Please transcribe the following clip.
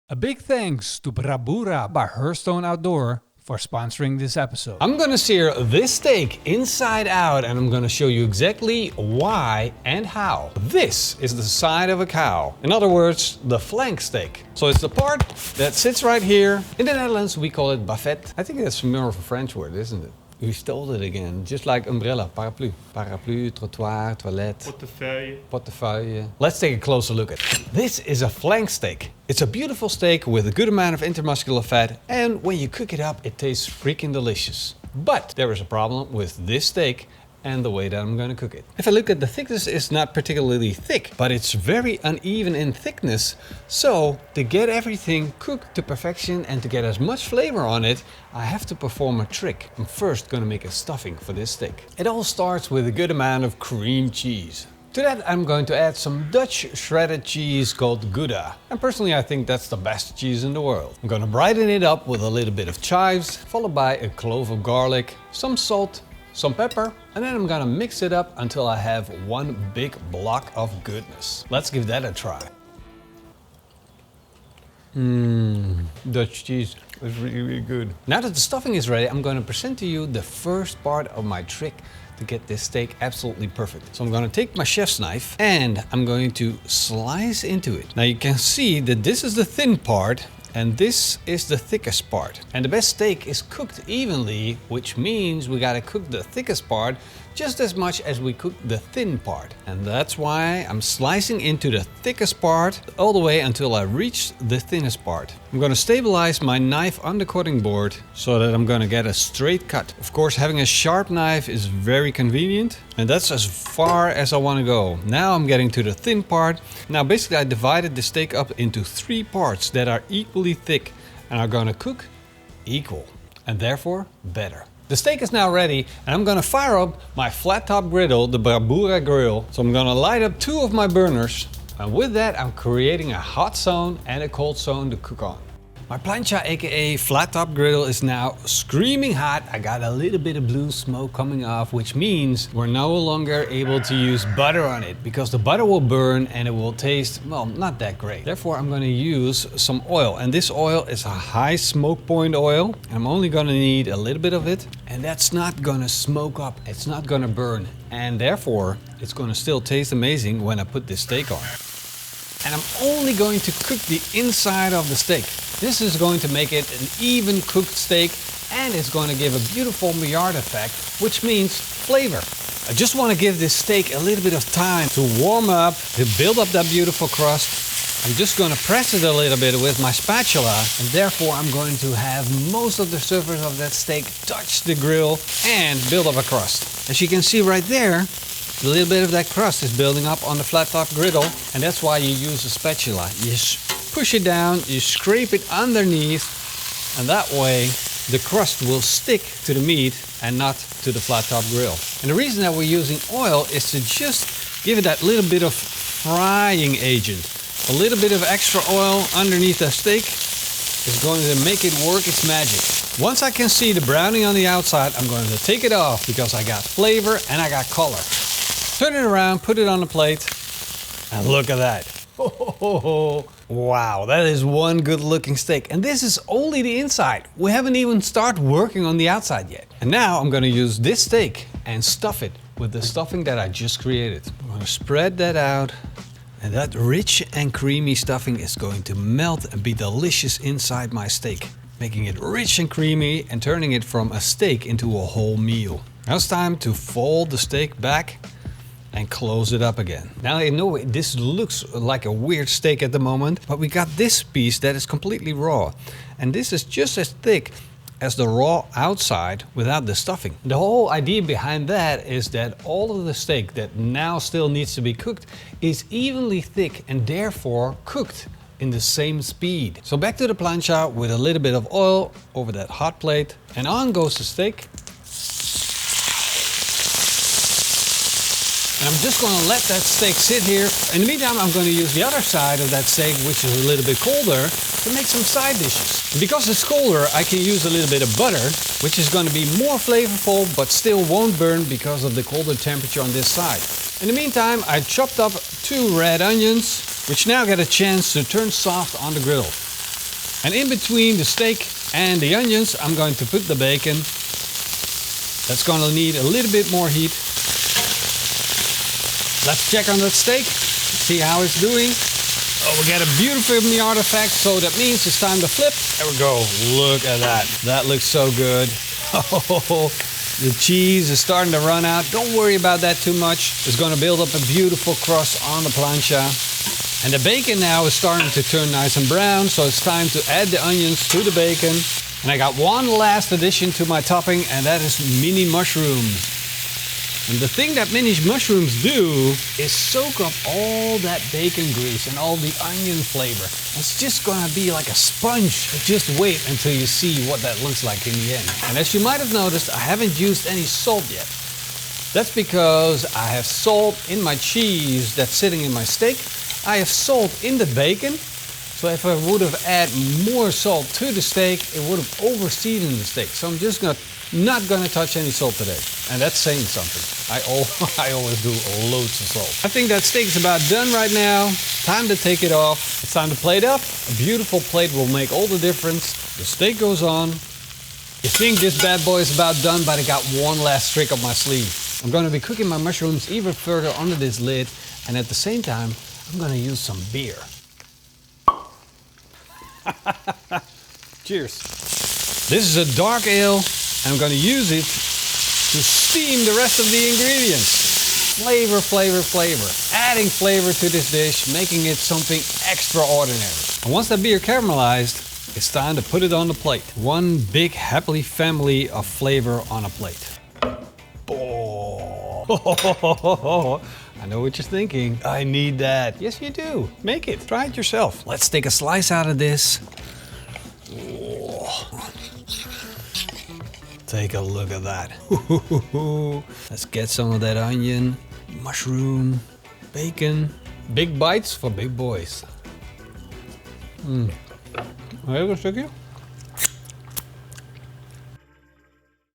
A big thanks to Brabura by Herstone Outdoor for sponsoring this episode. I'm gonna sear this steak inside out and I'm gonna show you exactly why and how. This is the side of a cow. In other words, the flank steak. So it's the part that sits right here. In the Netherlands we call it buffet. I think that's more of a French word, isn't it? We stole it again, just like umbrella, parapluie. Parapluie, trottoir, toilette. Portefeuille. Portefeuille. Let's take a closer look at it. This is a flank steak. It's a beautiful steak with a good amount of intermuscular fat, and when you cook it up, it tastes freaking delicious. But there is a problem with this steak and the way that I'm going to cook it. If I look at the thickness, it's not particularly thick, but it's very uneven in thickness. So to get everything cooked to perfection and to get as much flavor on it, I have to perform a trick. I'm first going to make a stuffing for this steak. It all starts with a good amount of cream cheese. To that I'm going to add some Dutch shredded cheese called Gouda. And personally I think that's the best cheese in the world. I'm going to brighten it up with a little bit of chives, followed by a clove of garlic, some salt, some pepper, and then I'm gonna mix it up until I have one big block of goodness. Let's give that a try. Dutch cheese is really good. Now that the stuffing is ready, I'm gonna present to you the first part of my trick to get this steak absolutely perfect. So I'm gonna take my chef's knife and I'm going to slice into it. Now you can see that this is the thin part and this is the thickest part. And the best steak is cooked evenly, which means we gotta cook the thickest part just as much as we cook the thin part. And that's why I'm slicing into the thickest part all the way until I reach the thinnest part. I'm gonna stabilize my knife on the cutting board so that I'm gonna get a straight cut. Of course, having a sharp knife is very convenient, and that's as far as I wanna go. Now I'm getting to the thin part. Now basically I divided the steak up into 3 parts that are equally thick and are gonna cook equal and therefore better. The steak is now ready and I'm gonna fire up my flat top griddle, the Brabura grill. So I'm gonna light up 2 of my burners, and with that I'm creating a hot zone and a cold zone to cook on. My plancha, aka flat top griddle, is now screaming hot. I got a little bit of blue smoke coming off, which means we're no longer able to use butter on it because the butter will burn and it will taste, well, not that great. Therefore, I'm gonna use some oil, and this oil is a high smoke point oil. I'm only gonna need a little bit of it, and that's not gonna smoke up. It's not gonna burn, and therefore, it's gonna still taste amazing when I put this steak on. And I'm only going to cook the inside of the steak. This is going to make it an even cooked steak, and it's going to give a beautiful Maillard effect, which means flavor. I just want to give this steak a little bit of time to warm up, to build up that beautiful crust. I'm just going to press it a little bit with my spatula, and therefore I'm going to have most of the surface of that steak touch the grill and build up a crust. As you can see right there, a little bit of that crust is building up on the flat top griddle, and that's why you use a spatula. You push it down, you scrape it underneath, and that way the crust will stick to the meat and not to the flat top grill. And the reason that we're using oil is to just give it that little bit of frying agent. A little bit of extra oil underneath the steak is going to make it work its magic. Once I can see the browning on the outside, I'm going to take it off because I got flavor and I got color. Turn it around, put it on the plate, and look at that. Wow, that is one good looking steak. And this is only the inside. We haven't even started working on the outside yet. And now I'm gonna use this steak and stuff it with the stuffing that I just created. I'm gonna spread that out, and that rich and creamy stuffing is going to melt and be delicious inside my steak, making it rich and creamy and turning it from a steak into a whole meal. Now it's time to fold the steak back and close it up again. Now I know this looks like a weird steak at the moment, but we got this piece that is completely raw. And this is just as thick as the raw outside without the stuffing. The whole idea behind that is that all of the steak that now still needs to be cooked is evenly thick and therefore cooked in the same speed. So back to the plancha with a little bit of oil over that hot plate, and on goes the steak. And I'm just going to let that steak sit here. In the meantime, I'm going to use the other side of that steak, which is a little bit colder, to make some side dishes. And because it's colder, I can use a little bit of butter, which is going to be more flavorful, but still won't burn because of the colder temperature on this side. In the meantime, I chopped up 2 red onions, which now get a chance to turn soft on the griddle. And in between the steak and the onions, I'm going to put the bacon. That's gonna need a little bit more heat. Let's check on that steak, see how it's doing. Oh, we got a beautiful artifact, so that means it's time to flip. There we go, look at that. That looks so good. Oh, the cheese is starting to run out. Don't worry about that too much. It's gonna build up a beautiful crust on the plancha. And the bacon now is starting to turn nice and brown, so it's time to add the onions to the bacon. And I got one last addition to my topping, and that is mini mushrooms. And the thing that mini mushrooms do is soak up all that bacon grease and all the onion flavor. It's just gonna be like a sponge. Just wait until you see what that looks like in the end. And as you might have noticed, I haven't used any salt yet. That's because I have salt in my cheese that's sitting in my steak. I have salt in the bacon. So if I would have added more salt to the steak, it would have over-seasoned the steak. So I'm just not gonna touch any salt today. And that's saying something. I always do loads of salt. I think that steak's about done right now. Time to take it off. It's time to plate up. A beautiful plate will make all the difference. The steak goes on. You think this bad boy is about done, but I got one last trick up my sleeve. I'm gonna be cooking my mushrooms even further under this lid, and at the same time, I'm gonna use some beer. Cheers. This is a dark ale. I'm gonna use it to steam the rest of the ingredients. Flavor, flavor, flavor. Adding flavor to this dish, making it something extraordinary. And once that beer caramelized, it's time to put it on the plate. One big happy family of flavor on a plate. Oh. I know what you're thinking. I need that. Yes, you do. Make it. Try it yourself. Let's take a slice out of this. Oh. Take a look at that. Let's get some of that onion, mushroom, bacon. Big bites for big boys. Wil je een stukje?